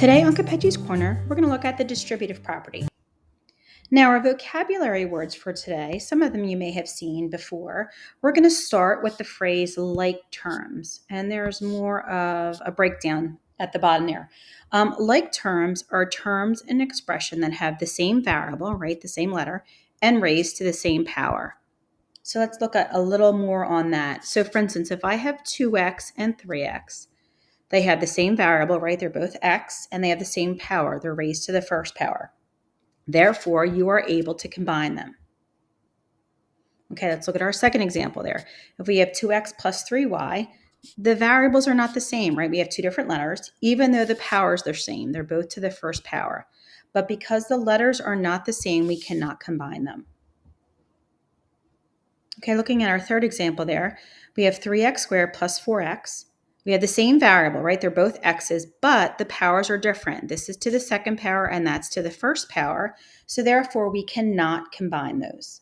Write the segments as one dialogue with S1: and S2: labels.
S1: Today on Capechi's Corner, we're going to look at the distributive property. Now, our vocabulary words for today, some of them you may have seen before. We're going to start with the phrase like terms, and there's more of a breakdown at the bottom there. Like terms are terms in an expression that have the same variable, right, the same letter, and raised to the same power. So let's look at a little more on that. So for instance, if I have 2x and 3x, they have the same variable, right? They're both x, and they have the same power. They're raised to the first power. Therefore, you are able to combine them. Okay, let's look at our second example there. If we have 2x plus 3y, the variables are not the same, right? We have two different letters, even though the powers are the same. They're both to the first power. But because the letters are not the same, we cannot combine them. Okay, looking at our third example there, we have 3x squared plus 4x. We have the same variable, right? They're both x's, but the powers are different. This is to the second power and that's to the first power. So therefore, we cannot combine those.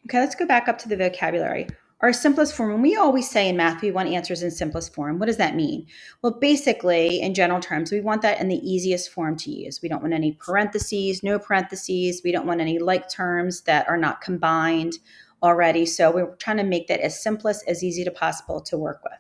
S1: Okay, let's go back up to the vocabulary. Our simplest form, and we always say in math, we want answers in simplest form. What does that mean? Well, basically, in general terms, we want that in the easiest form to use. We don't want any parentheses, no parentheses. We don't want any like terms that are not combined already. So we're trying to make that as simplest as easy to possible to work with.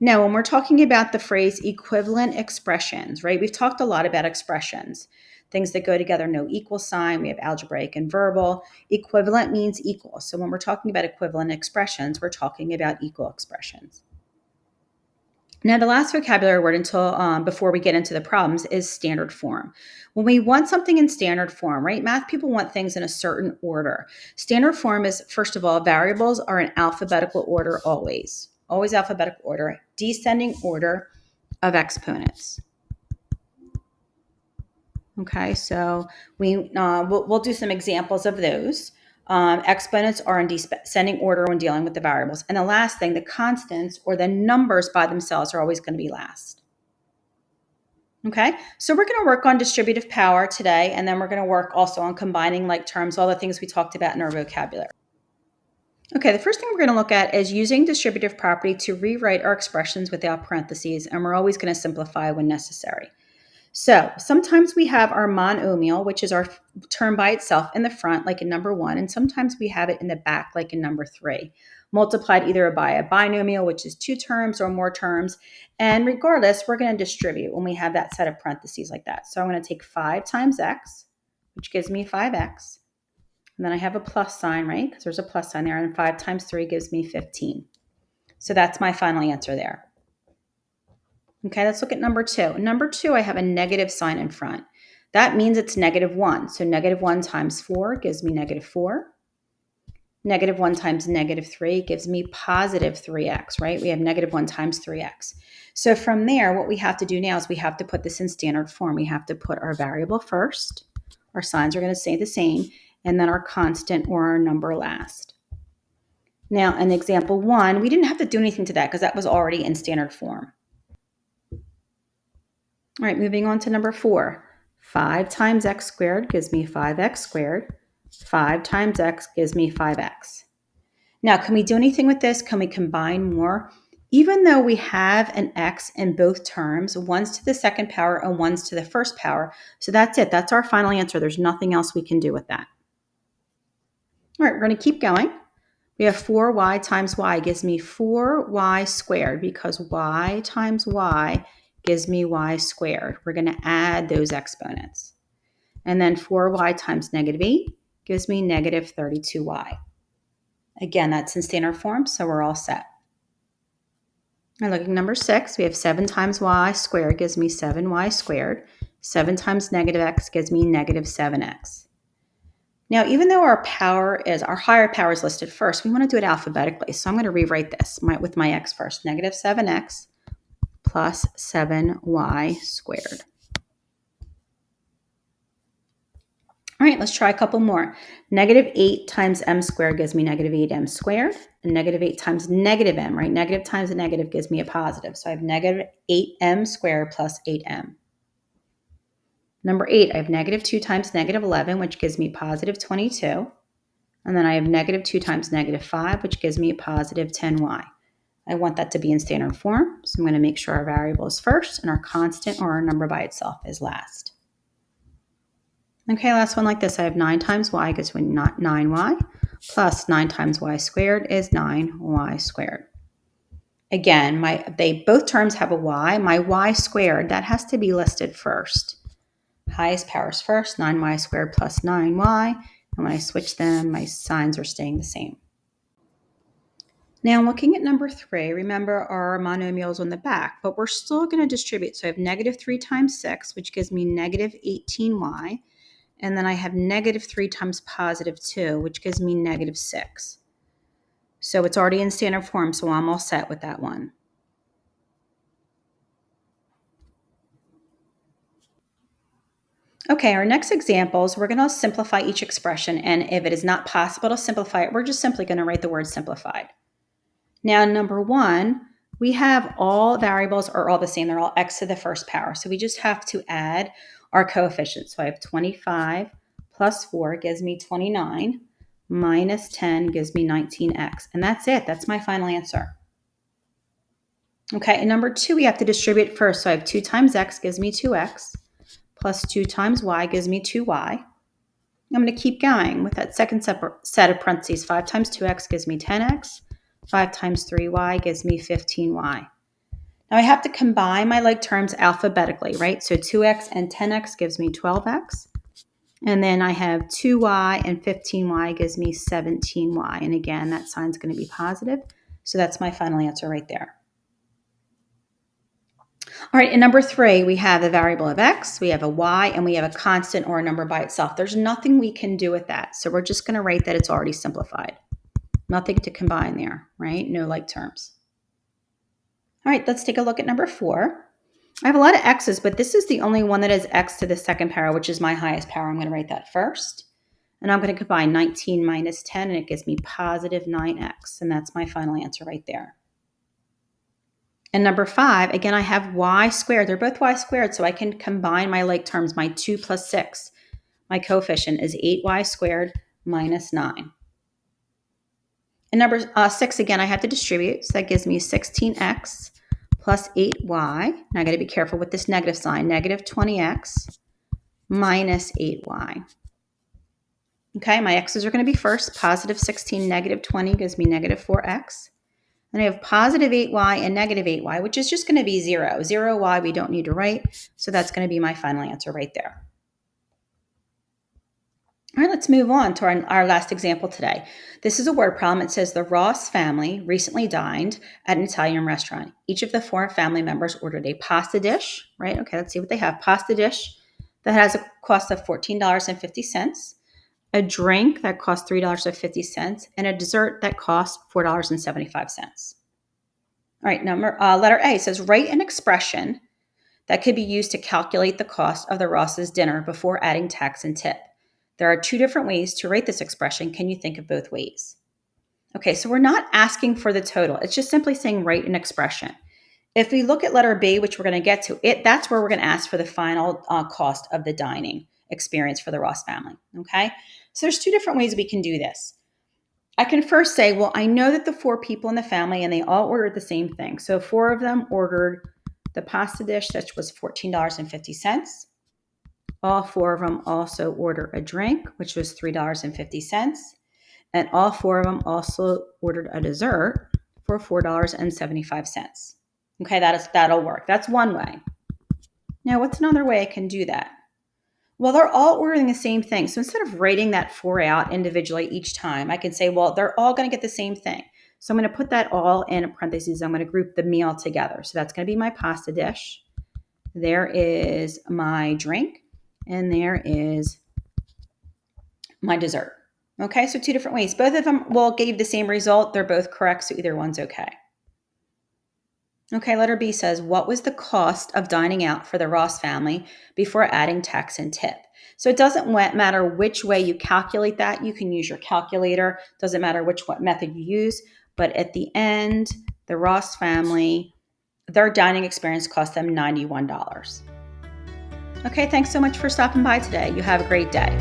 S1: Now, when we're talking about the phrase equivalent expressions, right, we've talked a lot about expressions, things that go together, no equal sign. We have algebraic and verbal. Equivalent means equal. So when we're talking about equivalent expressions, we're talking about equal expressions. Now, the last vocabulary word until before we get into the problems is standard form. When we want something in standard form, right? Math people want things in a certain order. Standard form is, first of all, variables are in alphabetical order always alphabetical order, descending order of exponents. Okay, so we'll do some examples of those. Exponents are in descending order when dealing with the variables. And the last thing, the constants or the numbers by themselves are always going to be last. Okay, so we're going to work on distributive power today, and then we're going to work also on combining like terms, all the things we talked about in our vocabulary. Okay, the first thing we're going to look at is using distributive property to rewrite our expressions without parentheses, and we're always going to simplify when necessary. So sometimes we have our monomial, which is our term by itself in the front, like in number 1, and sometimes we have it in the back, like in number 3, multiplied either by a binomial, which is 2 terms or more terms. And regardless, we're going to distribute when we have that set of parentheses like that. So I'm going to take 5 times x, which gives me 5x. And then I have a plus sign, right? Because there's a plus sign there. And 5 times 3 gives me 15. So that's my final answer there. Okay, let's look at number 2. Number 2, I have a negative sign in front. That means it's negative 1. So negative 1 times 4 gives me negative 4. Negative 1 times negative 3 gives me positive 3x, right? We have negative 1 times 3x. So from there, what we have to do now is we have to put this in standard form. We have to put our variable first. Our signs are going to stay the same. And then our constant or our number last. Now, in example 1, we didn't have to do anything to that because that was already in standard form. All right, moving on to number 4. 5 times x squared gives me 5x squared. 5 times x gives me 5x. Now, can we do anything with this? Can we combine more? Even though we have an x in both terms, one's to the second power and one's to the first power. So that's it. That's our final answer. There's nothing else we can do with that. All right, we're going to keep going. We have 4y times y gives me 4y squared because y times y gives me y squared. We're going to add those exponents. And then 4y times negative 8 gives me negative 32y. Again, that's in standard form, so we're all set. Now looking at number 6, we have 7 times y squared gives me 7y squared. 7 times negative x gives me negative 7x. Now, even though our higher power is listed first, we want to do it alphabetically. So I'm going to rewrite this with my x first. Negative 7x plus 7y squared. All right, let's try a couple more. Negative 8 times m squared gives me negative 8m squared. And negative 8 times negative m, right? Negative times a negative gives me a positive. So I have negative 8m squared plus 8m. Number 8, I have negative 2 times negative 11, which gives me positive 22. And then I have negative 2 times negative 5, which gives me a positive 10y. I want that to be in standard form. So I'm going to make sure our variable is first and our constant or our number by itself is last. Okay, last one like this. I have 9 times y equals 9y plus 9 times y squared is 9y squared. Again, both terms have a y. My y squared, that has to be listed first. Highest powers first, 9y squared plus 9y. And when I switch them, my signs are staying the same. Now, looking at number 3, remember our monomials on the back, but we're still going to distribute. So I have negative 3 times 6, which gives me negative 18y. And then I have negative 3 times positive 2, which gives me negative 6. So it's already in standard form, so I'm all set with that one. Okay, our next examples, we're going to simplify each expression, and if it is not possible to simplify it, we're just simply going to write the word simplified. Now, number 1, we have all variables are all the same. They're all x to the first power. So we just have to add our coefficients. So I have 25 plus 4 gives me 29, minus 10 gives me 19x. And that's it. That's my final answer. Okay, and number 2, we have to distribute first. So I have 2 times x gives me 2x, plus 2 times y gives me 2y. I'm going to keep going with that second set of parentheses. 5 times 2x gives me 10x. 5 times 3y gives me 15y. Now I have to combine my like terms alphabetically, right? So 2x and 10x gives me 12x. And then I have 2y and 15y gives me 17y. And again, that sign's going to be positive. So that's my final answer right there. All right, in number 3, we have a variable of x, we have a y, and we have a constant or a number by itself. There's nothing we can do with that. So we're just going to write that it's already simplified. Nothing to combine there, right? No like terms. All right, let's take a look at number 4. I have a lot of x's, but this is the only one that is x to the second power, which is my highest power. I'm going to write that first. And I'm going to combine 19 minus 10, and it gives me positive 9x. And that's my final answer right there. And number 5, again, I have y squared. They're both y squared, so I can combine my like terms. My 2 plus 6, my coefficient is 8y squared minus 9. And number 6, again, I have to distribute. So that gives me 16x plus 8y. Now I got to be careful with this negative sign. Negative 20x minus 8y. Okay, my x's are going to be first. Positive 16, negative 20 gives me negative 4x. And I have positive 8y and negative 8y, which is just going to be 0. 0y we don't need to write. So that's going to be my final answer right there. All right, let's move on to our last example today. This is a word problem. It says the Ross family recently dined at an Italian restaurant. Each of the 4 family members ordered a pasta dish, right? Okay, let's see what they have. Pasta dish that has a cost of $14.50, a drink that costs $3.50, and a dessert that costs $4.75. All right, letter A says write an expression that could be used to calculate the cost of the Ross's dinner before adding tax and tip. There are 2 different ways to write this expression. Can you think of both ways? Okay, so we're not asking for the total. It's just simply saying write an expression. If we look at letter B, which we're going to get to, that's where we're going to ask for the final cost of the dining experience for the Ross family. Okay, so there's 2 different ways we can do this. I can first say, well, I know that the 4 people in the family and they all ordered the same thing. So 4 of them ordered the pasta dish, that was $14.50. All 4 of them also ordered a drink, which was $3.50. And all 4 of them also ordered a dessert for $4.75. Okay, that'll work. That's one way. Now, what's another way I can do that? Well, they're all ordering the same thing. So instead of writing that 4 out individually each time, I can say, well, they're all going to get the same thing. So I'm going to put that all in parentheses. I'm going to group the meal together. So that's going to be my pasta dish. There is my drink. And there is my dessert. Okay, so 2 different ways. Both of them will give the same result. They're both correct, so either one's okay. Okay, letter B says, what was the cost of dining out for the Ross family before adding tax and tip? So it doesn't matter which way you calculate that. You can use your calculator. Doesn't matter which method you use. But at the end, the Ross family, their dining experience cost them $91. Okay, thanks so much for stopping by today. You have a great day.